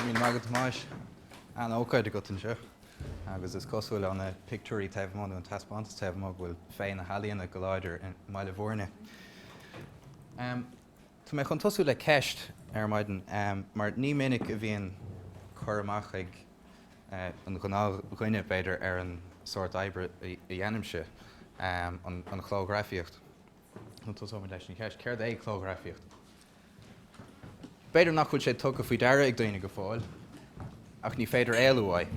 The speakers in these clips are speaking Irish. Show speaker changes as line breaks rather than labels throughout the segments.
Mín magad máis an ócaid a gotain seo, agus is cosúil an na pictúí taobhmónú an taspáanta taobhmóg bhfuil féin na halíonna go láidir in mBaile bhórne. Tá mé chun tosú le ceist ar maidin, mar ní minic a bhíon chuirmach ag an ghuine beidir ar an sort obair i ainmse an clóghrafíocht. Nó tosú leis na ceist, céir é clóghrafíocht. Beidir nach chuil sé tugad faoi dearadh ag daoine go fáil, ach ní féidir éalúhaid.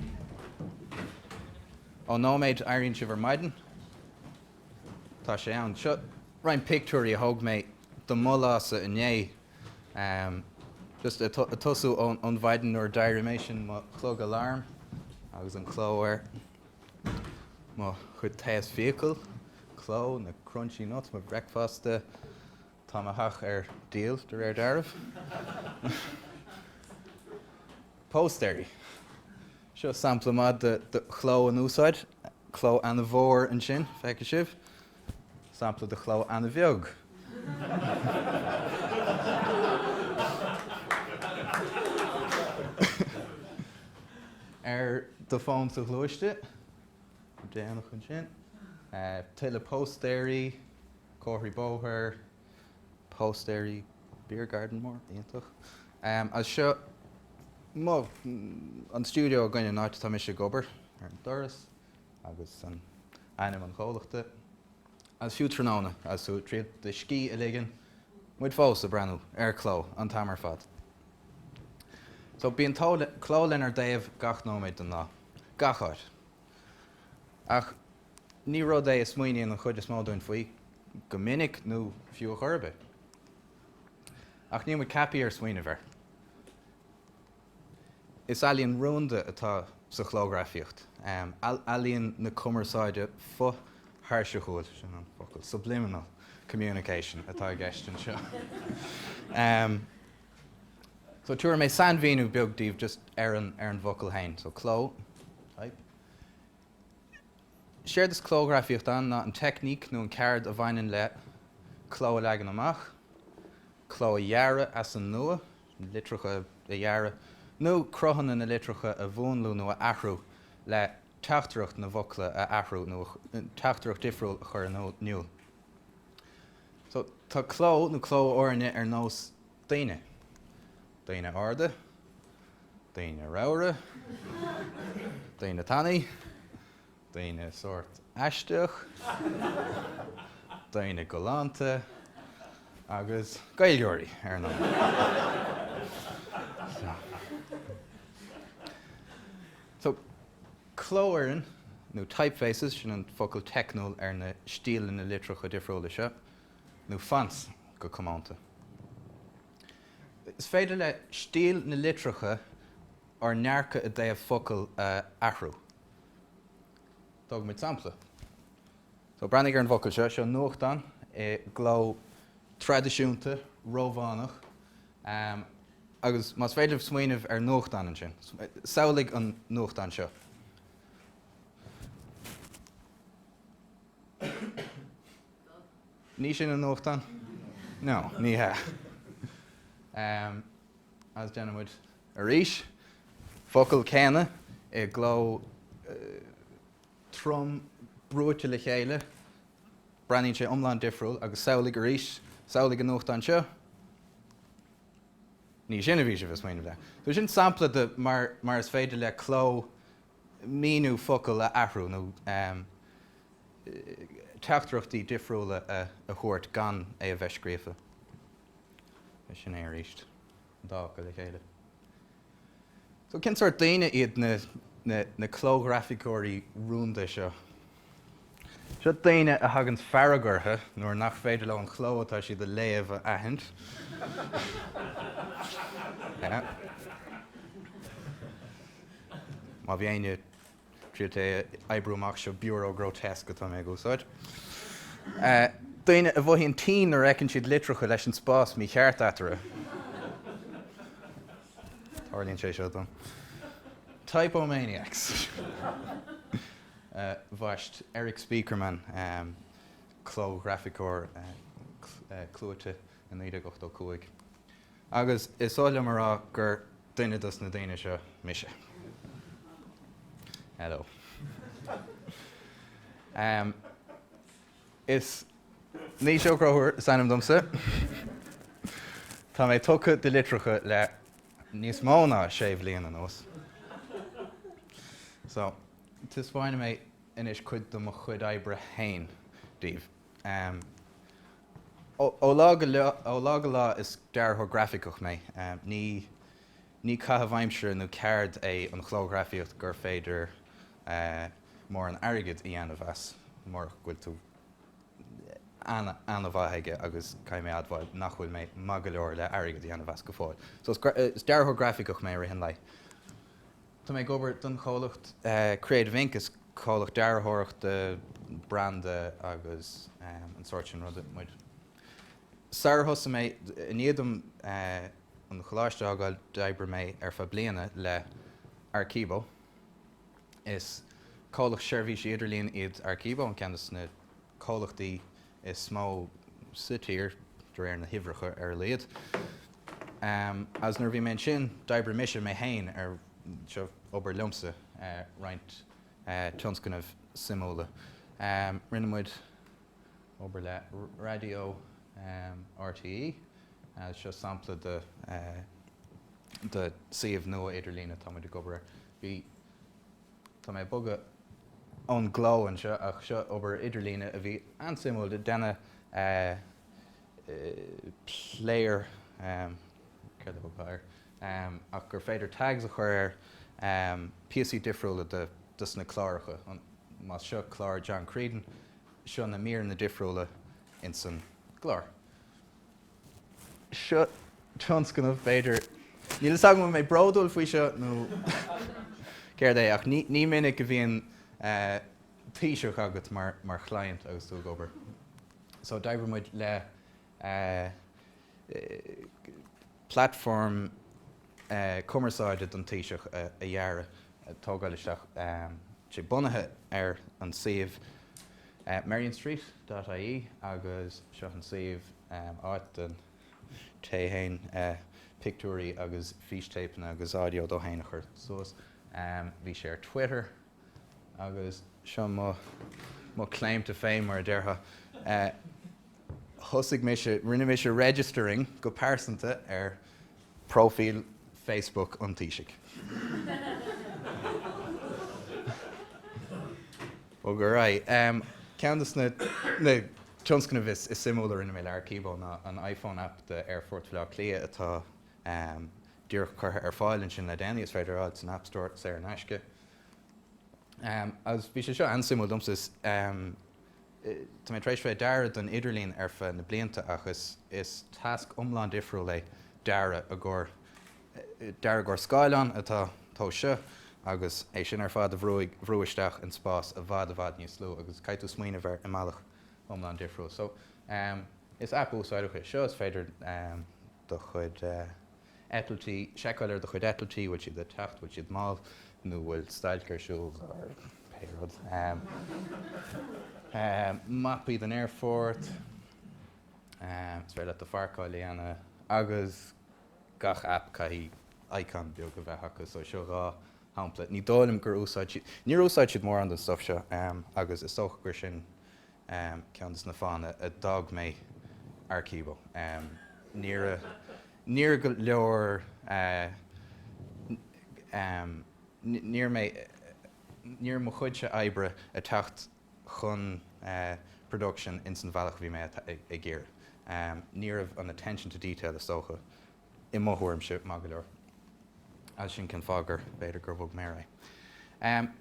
Ó nóméid airíonn sibh ar maidin, tá sé ann. Seo raibh pictúirí a thug mé do molása inné, just a tosú ón bhaidin nuair dair mé sin má clog alarm, agus an clóir má chud taobh fiacail, cló na crunchy nuts, má breicfasta, tá a thach ar díal de réir Dearthóir. Póstéirí. Seo sampla mad de chló an úsáid, chló an bhór an sin, feice sibh, sampla de chló an bheog. Ar do fón sa Gcóláiste, déanach an sin, tuile póstéirí, cóthraí bóthir, póstéirí beer garden mór, íontach. As seo, má an stúdio gine náit tá sé gobar ar an Turas, agus an ainm Clóghrafach. As fiú tróna, as sú tríad de scí a ligean, muid fós a brenn ar cló an tamar fad. So bíon clólinn ar daobh gach nóméid don ná, gacháid. Ach ní rud é is smaoineann an chuid is mó dúin faoi go minic nó fiú a chorbe. Ach ní muid capaí ar smaoine bhar. Is alíonn rúnda atá sa chlóghrafíocht. Alíonn na Chumarsáide fu thráchtas sin an focail, subliminal communication atá gceist an seo. So tuair mé san bhíonú beagdíobh just ar an bhocail hain. So cló, type. Séir is clóghrafíocht an ná an technic nó an ceard a bhaininn le cló a legan amach, cló a dhearad as an nua, litricha a dhearad, nó crothanna na litricha a bhúnlú nó a athrú le teachtareacht na bhocla a athrú nó teachtareacht difriúil a chur nniuil. So tá cló nó cló orne ar nós daoine. Daoine arda, daoine rabhra, daoine tanaí, daoine sort aisteach, daoine galanta, agus gailgeoirí ar ná. So clóireann nó typefaces sin an focail technol ar na stíl na litricha difriúla seo, nó fonts go cománta. Is féidir le stíl na litricha ar nearcha a déobh focail athrú. Dog mit sampla. So brannig ar an focail seo nuachtan gló tradiisiúnta, rómhánach, agus más féidir smaoinemh ar nuachtan an sin. Samhlaigh an nuachtan seo. Ní sin an nuachtan? No, ní ha. As denmuid arís, focail céine I gló trom brúite le chéile, breann sé iomlán difriúil agus samhlaigh arís, samhlaigh an nuachtan seo. Ní sin a bhí sé bheith smaoinemh le. So sin sampla de mar is féidir le cló míú focail a athrú nó teachtareachtaí difriúla a thuairt gan é a bheith scríofa. Sin é ríist dá go le chéile. So cin sort daoine iad na clóghrafaiceoirí rúnda seo. Seo daoine a thugans farragortha nuair nach féidir le an chló atá siad a léamh a aithint. Má bhíonn tríd é oibriúach seo bureau grotesque atá mé gúsáid. Daoine a bhfuil tí ar ecann siad litricha leis an spás mí cheart atara. Tarlíonn sé seo don. Typomaniacs. Bhaist Eric Speakerman, clóghrafaiceoir clúite in 1985. Agus is áile marrá gur duine dus na daine seo mise. Hello. Is Naoise Ó Conchubhair sanam domsa. Tá mé tucha de litreacha le níos mó ná sé bhliana anuas. So, tis bhaine mé inis cuid do mo chuid obair hain, Díobh. Ó lá go lá is Dearthóir graficeach mé. Ní chaith aimseartha nó ceard é an clóghrafíocht gur féidir mór an airgid í anamh as, mór gúil tú anamh aige agus caiimí admhaid nach bhfuil mé magalir le airgid í anamh as go fáil. So is Dearthóir graficeach mé ar hin lei. Tá mé gobar don cholacht Creative Inc. is cholacht Dearthóireachta brande agus an sort sin rud muid. Sar thosa mé iníadm an chéimí ágáil d'obair mé ar fa Bliana le Archíbo. Is cholacht seirbhís idirlín iad Archíbo an ceannas na cholachtaí is smó satír dréir na himhreacha ar léad. As nuair bhí mé sin d'obair mise mé hain ar seo obair liomsa roinnt tionscanmh simúla. Rinne muid obair le radio RTE, seo sampla de siomh nua idirlíne tá muid gobar. Bhí tá mé bogad ón gló an seo ach seo obair idirlíne a bhí ansimúil de denna player céir le bhir ach gur féidir tags a chur PC difriúla dus na chláiricha. Más seo chlár John Creedon, seo na mír na difriúla in san glár. Seo tionscanmh féidir. Níl sagm mé bródul faoi seo nó céir é ach ní minic go bhíon tíiseach agat mar chláint agus tú gobar. So d'obair muid le platform Chumarsáide don tíiseach a dhearra tógáilisteach sé bunathe ar an saomh marionstreet.ie agus seo an saomh áit den téhain pictúirí agus fístapeanna agus audio do haine chuir suas. Bhí sé ar Twitter agus seo mo claim to fame mar deartha. Thosig rinne mé sé registering go pásanta ar profil Facebook an tíiseach. Ó go raibh. Ceantas na tionscanmh is simúla rinne mé le Archíbo ná an iPhone app de Airport Cliath atá dúr chutha ar fáilann sin le déanaí is féidir áil san App Store sé ar an aisce. As bhí sé seo ansimúil domsa tá mé tréis fé Dearadh an idirlín ar fa na blianta agus is tasc umlán difriúil é Dearadh a ggur Skylan atá tó seo agus é sin ar fád a bhrúisteach an spás a bhd níos lú agus caiitú smaoine bhar imealach umlán difriúil. So is app úsáidecha seo is féidir do chud etaltí, seáilir do chud etaltí bhfuil siad de techt bhfuil siad máil nó bhfuil staidcearsúil ar péród. Mapaí den airport, is féidir le do Bliana agus gach app caithí icon beag go bheith acu so seo rá hampla. Ní dóilm gur úsáid siad, níor úsáid siad mór an den stuff seo agus is socha gur sin ceantas na fána a dog mé Archíbo. Níor go leor níor mo chuidse obair a techt chun production in san bhealach bhí mé ag géir. Níor an attention to detail is socha I mthúirmse magalir. As sin can fágur beidir gur bhg mé.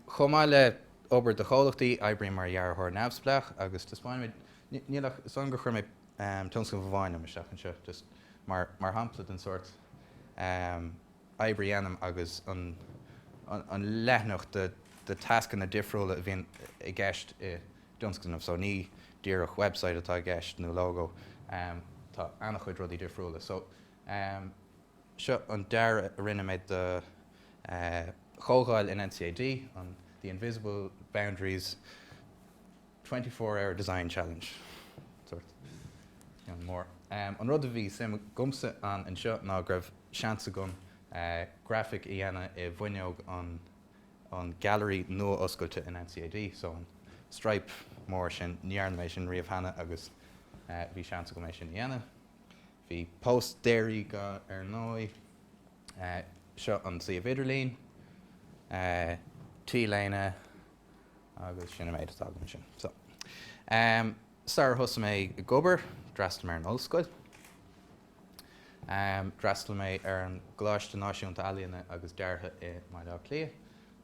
Chomá le obair de cholachtaí oibríonn mar Dearthóir neamhsplach agus taspáin nílach son go chuir mé tionscanmh bháin am isteach an seo just mar hampla den sort oibríonn agus an leithneach de tascan na difriúla a bhíonn I gceist I tionscanmh so ní díreach website atá gceist nó logo tá annach chuid rudí difriúla. So seo an dearad rinne méid de chógáil in NCAD on the Invisible Boundaries 24-hour Design Challenge. Sort more. An rud a bhí sim gumsa an seo ná greibh seansa gun graphic I dhéanamh I bhaineog an gallery nua-aimseartha in NCAD, so an stripe mór sin níarn mééis sin riamh hana agus bhí seansa go mééis sin dhéanamh. Bhí post-déirí go ar nói, seo an Suíomh Idirlín, Fhionlainn agus sinna méid atá go sin. So, Sar thosa mé I gobar, dreastal mé ar an ollscoil. Dreastal mé ar an gColáiste Náisiúnta Ealaíne agus Dearthóir I mBaile Átha Cliath,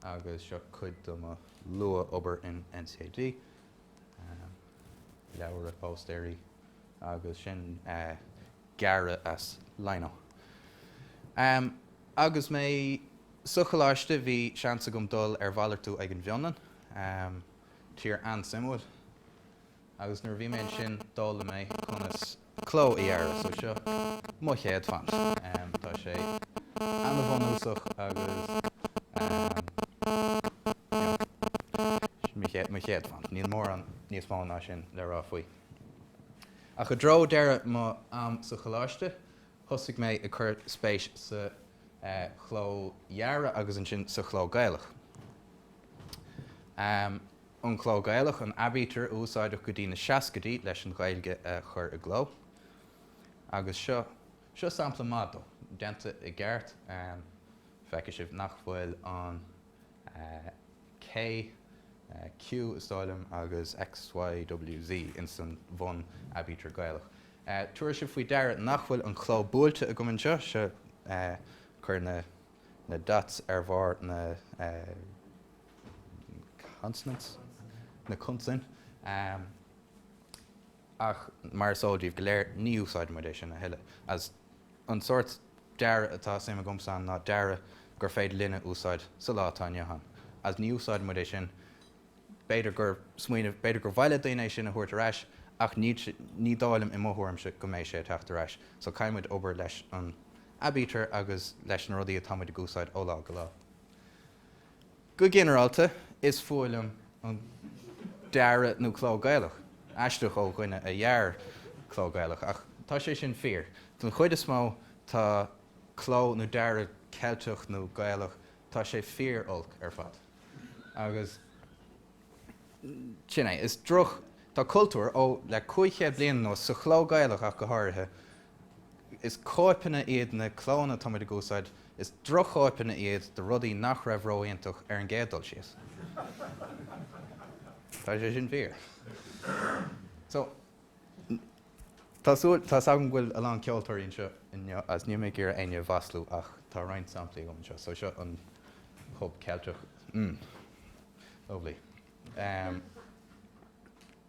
agus seo cuid do mo lua obair in NCAD. Leabhar a post-déirí agus sin gearra as leino. Agus mé suchaláiste bhí seansa gom dul ar bhalairtú ag an Fhionlainn, tír an simúil. Agus nuair bhí mé sin dul mé chunas cló I airra, so seo mo chéad fant. Tá sé anbhunúsach agus mo chéad fant. Níl mór an níos mó ná sin le rá faoi. A go dro deire má am sa choláiste, thosaigh mé I chur spéis sa chló dhearra agus an sin sa chló gaelach. An chló gaelach an aibítear úsáideach go dtí na 60 leis an Ghaeilge chur I gló. Agus seo sampla mádó, déanta I gceart, feice sibh nach bhfuil an K, Q stáilm agus XYWZ in san bhun aibítear gaelach. Turas sibh faoi Dearadh nach bhfuil an chló buailte a gcumann seo chur na dots ar bhár na consonants, na consan. Ach mar sóidíomh go léir ní úsáid mar é sin a heile. As an sort dearradh atá sama gomsán ná dearradh gur féad linne úsáid sa lá atá neathan. As ní úsáid mar é sin, beidir gur smaoinemh, beidir gur bhaile daoine sin a thuairt arás, ach ní dáilm I mthúramse go mééis sé teacht arás. So caiimid obair leis an aibítear agus leis an rudaí atá muid gúsáid ó lá go lá. Go ginearálta is fuailm an dearradh nó chló gaelach. Aisteach ó gcuine a dhearr chló gaelach, ach tá sé sin fíor. Tá chuid is mó tá chló nó dearradh ceilteach nó gaelach, tá sé fíor olc ar fad. Agus sin é, is druch tá cultúr ó le 5 bliain nó sa chló gaelach ach go háirithe. Is cóipeanna iad na chlóna tá muid gúsáid, is druch cóipeanna iad de rudaí nach raibh róíontach ar an géadal síos. Tá sé sin fíor. So, tá sagam bhfuil a lán ceoltóiríonn seo as ní mé gur aine bhaslú ach tá roinnt samplaí gom seo. So seo an chub ceilteach. Lovely.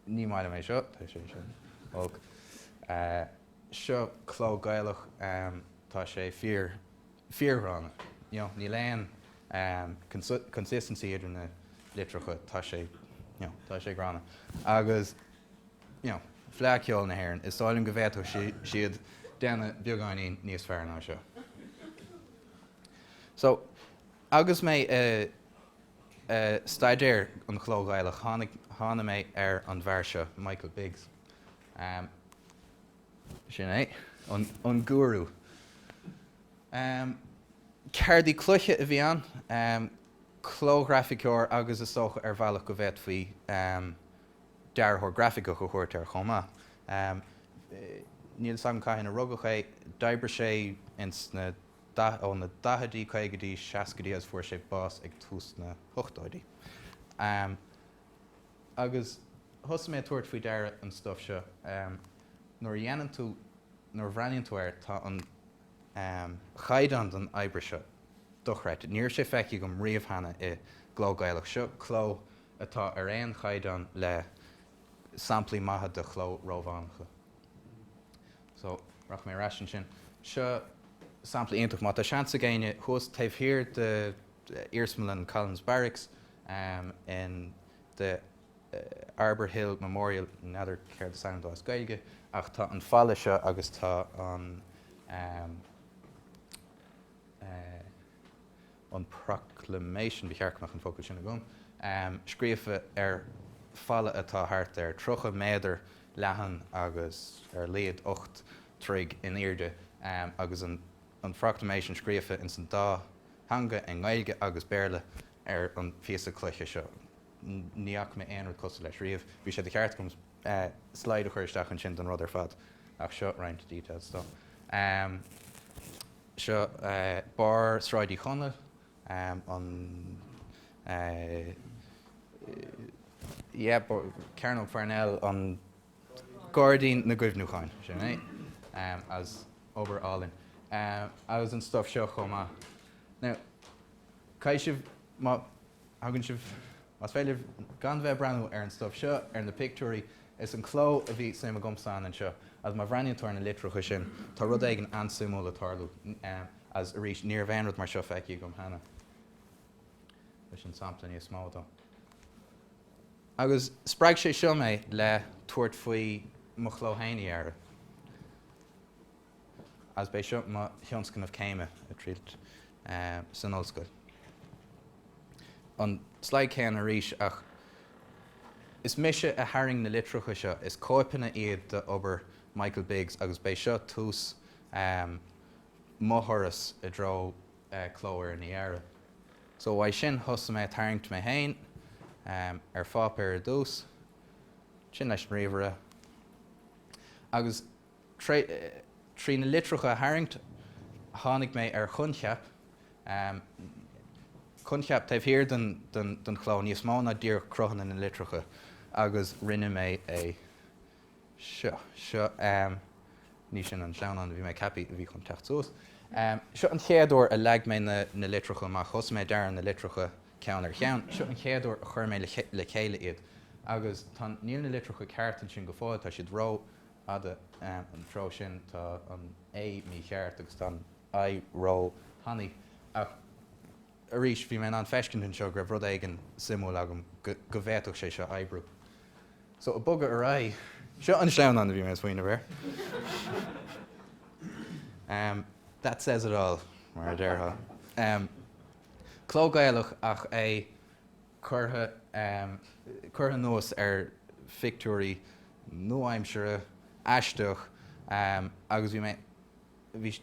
Ní maiile mé seo, tá sé sin óg. Seo chló gaelach tá sé fíorrána. Ní léon consistency idir na litreacha tá sé grána. Agus, fleaceol na hhéireann, is sáilm go bhhéadú siad déanana beagáiní níos fearr ná seo. So, agus mé staidéar an chló gaelach, tháinig mé ar an bhfear seo, Michael Biggs. Sin é, an gúrú. Ceirdaí cluiche a bhí an, clóghrafaiceoir agus is socha ar bhealach go bhéit faoi Dearthóir grafica go chuairt ar chomá. Níl sam caiithna rugach é, d'oibre sé ó na 10 caogadí 60 as fuair sé bás ag tús na 8. Agus thosa mé tuairt faoi Dearradh an stuff seo, nuair dhéanann tú, nuair bhreaníonn tú air tá an chaidan an obair seo dochreid. Níor sé feici gom riamh hana I gló gaelach seo cló atá ar éon chaidan le samplaí maithe de chló rómhánacha. So, rach mé rasin sin. Seo sampla ionintach má tá seansa géine thuas taobh hir de Iarsmailin Collins Barracks in the Arbor Hill Memorial nadidir céir de San Dás Gaeilge, ach tá an fáile seo agus tá an proclamation bhí chearcamach an focail sin agam. Scríofa ar fáile atá thart ar 3 méadar leathan agus ar léad 8 trig in Airde, agus an an frachtaméis scríofa in san dá hanga an aige agus béarla an fiasa cluiche seo. Níach me éonrad costa leis riamh. Bhí sé de cheart gom slide a chuirteach an sin don rud ar fad ach seo roint details dó. Seo bar sráidí chonal an Cearnam Farnell an Guardian na Goibhnúcháin sin as obair Allin. Agus an stuff seo chomá. Now, caiisih hagann sibh mas féidir gan bheith breanú ar an stuff seo ar na pictúirí is an cló a bhí sam a gomsán an seo as má bhreaníontóir na litreacha sin tá rud ag an ansúmú le tarlú as a rís níor bhéanrad mar seo feici gom hena. Leis an sampla níos mó dó. Agus spreag sé seo mé le tuairt faoi mo chlóthaoine airde. As bei seo má thionscan of céime a tríd san ollscoil. An slide céan a rís ach is mise a haring na litreacha seo is cóipeanna iad de obair Michael Biggs agus bei seo tús mothoras a dro clóir in the air. So why sin hosa me taringt me hain ar fápéir a dús sin leis an riomhara agus trí na litreacha a haringt tháinig mé ar chuncheap chuncheap taobh hir den chló níos mó na dír crochan in na litreacha agus rinne mé é seo ní sin an seán an bhí mé capi a bhí chun techt suas. Seo an chéadúir a leag mé na litreacha má chus mé dearan na litreacha ceann ar cheann. Seo an chéadúir a chuir mé le chéile iad. Agus tá níl na litreacha ceartan sin go fáil tá siad ró ada an tro sin tá an é mí cheart agus tá I ró haní. A rís bhí mé an feiscin an seo gur bhrud ag an simú agam go bhéadach sé seo ebrú. So a bugad a ra seo an seán an bhí mé faoine bhir. That says it all, mar Dearthóir. Clógaileach ach é curtha nuas ar fictúirí Nua-Aimseartha aisteach agus bhí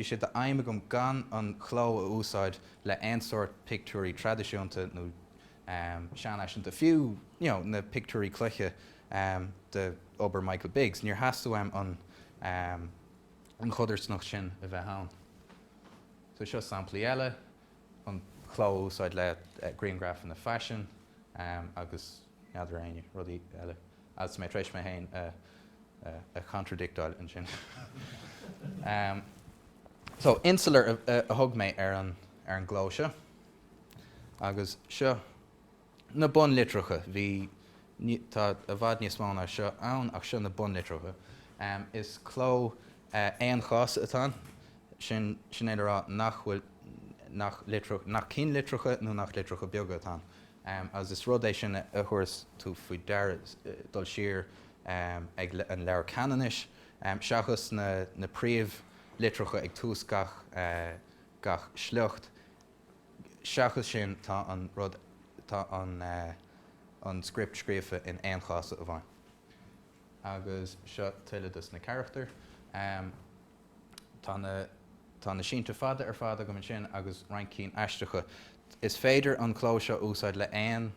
sé de aimime gom gan an chló a úsáid le ein sort pictúirí tradiisiúnta nó Sheanchló fiú na pictúirí cluiche de obair Michael Biggs. Níor hasú an chudarsnach sin a bheith ann. So seo sampla eile an chló úsáid le greengraph na fashion agus neadar aine rudí eile. As mé treis mé hain a contradictáil an sin. So insular a thug mé ar an gló seo agus seo na bun litreacha bhí tá a bhd níos mó ná seo ann ach seo na bun litreacha is cló éon chás atá sin éidir rá nach cín litreacha nó nach litreacha beaga atá. As is rud é sin a thuras tú faoi Dearadh dul siar ag an leabhar cananis seachas na príomh litreacha ag tús gach slucht seachas sin tá an rud tá an script scríofa in éon chás a bhain. Agus seo tuileadus na charachtar tá na Náisiúnta fada ar fada go sin agus rancín aisteacha. Is féidir an chló seo úsáid le aon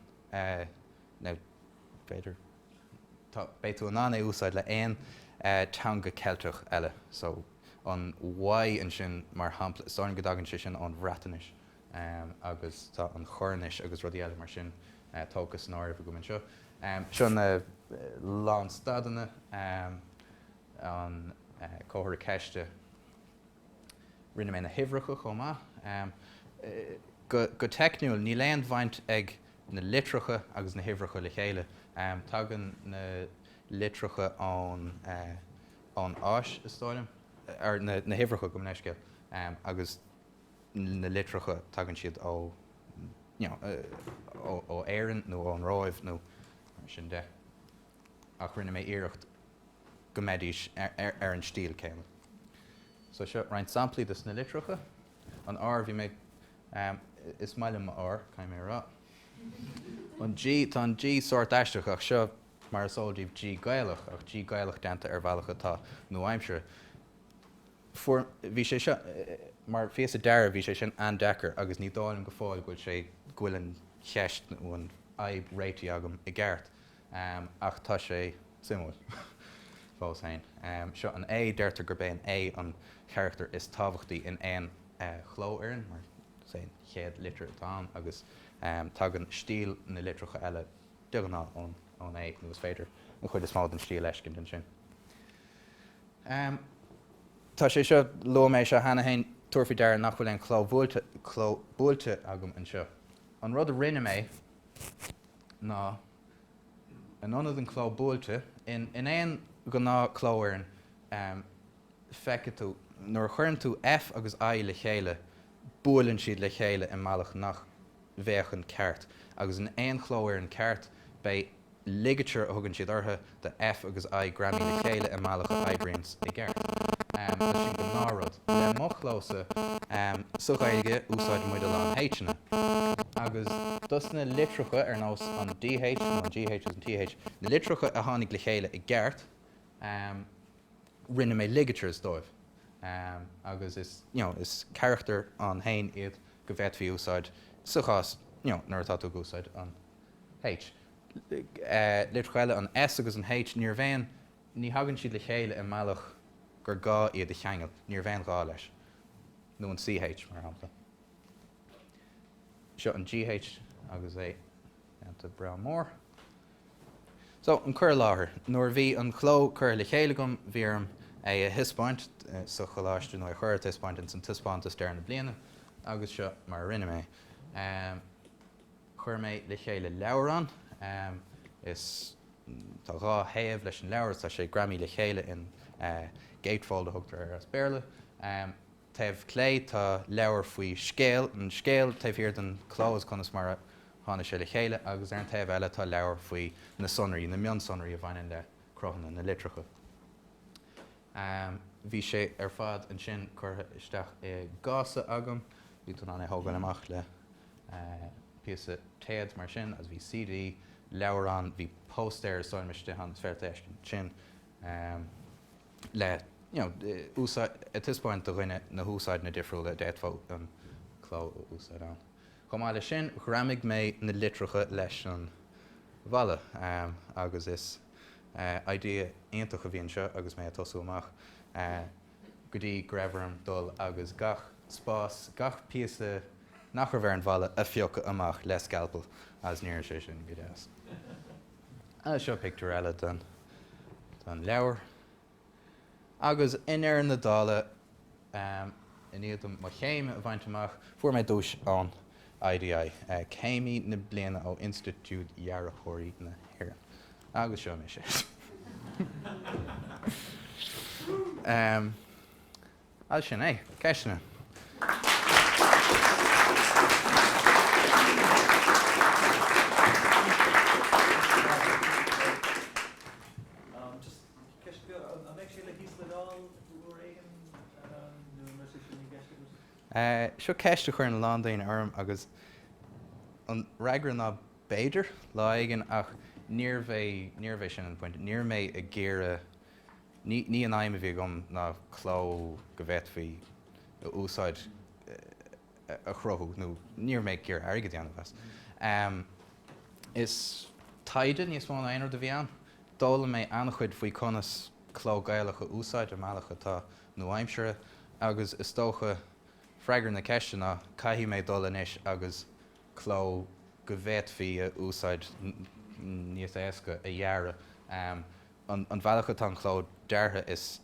féidir tá béitú an é úsáid le aon teanga ceilteach eile. So an Y an sin mar hampla sáin go dagann sé sin an bhreatanis agus tá an chornis agus rudí eile mar sin tógus an áirimh go min seo. Seo na lán stadanna an clóghrafaiceoir rinne mé na himhreacha chomá. Go techniúil ní léon bhaint ag na litreacha agus na himhreacha le chéile. Tagann na litreacha an áis is stáilim ar na himhreacha go mnéisce agus na litreacha tagann siad ó éireann nó ó an ráibh nó sin de ach rinne mé iirecht go méidís ar an stíl céime. So seo roint samplaí dus na litreacha an ár bhí mé is maiile ár caiim mé rá. An G tá an G sort aisteach ach seo mar sóldíobh G gaileach ach G gaileach déanta ar bhealach atá Nua-Aimseartha. bhí sé seo mar fios a deara bhí sé sin an deacair agus ní dáilm go fáil go sé ghuilann cheist ón aib réiti agam I gceart ach tá sé simúil fós hain. Seo an deirtar gur béin an character is tábhachtaí in éon chló éireann mar sé chéad litir atá agus tagan stíl na litreacha eile deaganná ón nuas féidir an chuid is mád an stíl leiscin den sin. Tá sé seo loméis se hena hain tuairfí deir nach bhfuil an chló búilte agam an seo. An rud a rinne mé ná an anad an chló búilte in éon go ná chló éireann feice tú nuair chuireann tú F agus I le chéile búlann siad le chéile in mbealach nach bhéach an ceart agus in éon chló éireann ceart bei ligature a thugann siad ortha de F agus I gramí le chéile in mbealach a aibrionn I gceart. Tá sin go nárad le mo chlósa sucha aige úsáid muid an H-na agus dusna litreacha ar nós an DH nó an GH agus an TH na litreacha a tháinig le chéile I gceart rinne mé ligatures dóibh agus is character an hain iad go bheith fí úsáid suchas nuair atá tú úsáid an H. Litreacha an S agus an H níor bhéin ní hagann siad le chéile in mbealach gur gá iad a cheangail níor bhéin gá leis nó an CH mar hampla. Seo an GH agus anta bra mór. So an cur láthair nuair bhí an chló cur le chéile gom bhíarm a hispáint sa gColáiste nó a chuir hispáint in san tispáintas dear na Bliana agus seo mar rinne mé. Chuir mé le chéile leabharán is tá rá thaobh leis an leabhar tá sé gramí le chéile in gatefold a thugtar ar as béarla. Taobh clé tá leabhar faoi scéal an scéal taobh hiar den chlós conas mar tháina sé le chéile agus ar an taobh eile tá leabhar faoi na sonraí na mion sonraí a bhain le crothanna na litreacha. Bhí sé ar fad an sin chur isteach I gása agam bhí tú anna thógan amach le píosa téad mar sin as bhí CD leabharán bhí póstéir sáil meiste an fearta éiscin sin le úsáid at this point do rinne na húsáid na difriúla déadfó an chló úsáid an. Chomáile sin chraimigh mé na litreacha leis an bhaile agus is idea aontacha bhíonn seo agus mé tosú amach go dtí greibhrim dul agus gach spás gach píosa nach bhar an bhaile a fiocha amach le scalpel as níor sé sin go deas. Seo picture eile don leabhar. Agus inar na dála in iad má chéim a bhaint amach fuair mé dúis an IDI Chéimí na Bliana ó Institiúid Dearthóirí Éireann. Agus seo mé sé. As sin ceisina. Seo ceiste chuir an Landain orm agus an reagra ná béidir lá aigean ach níor bheith sin an point. Níor mé a ggéire ní an aimime bhí gom ná chló go bheith fhí úsáid a chrothú nó níor méid ggéir aige déanamh. Is taide níos mó aonar do bhí an. Dóla mé annachchuid faoi conas chló gailecha úsáid a mealacha tá Nua-Aimseartha agus is tócha freigar na ceiste ná caithfí mé dul inis agus chló go bheith fí úsáid níos éasca a dhearra. An bhealacha tá an chló deartha is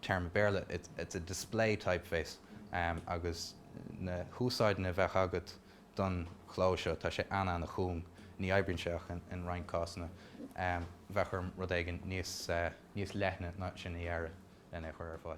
term mBaile, it's a display typeface agus na húsáid na bheith agat don chló seo tá sé anna na chuún ní aibrionn seach in raincásna bheith chum rud éigean níos leithne ná sin na dhearra lena chuir ar fáil.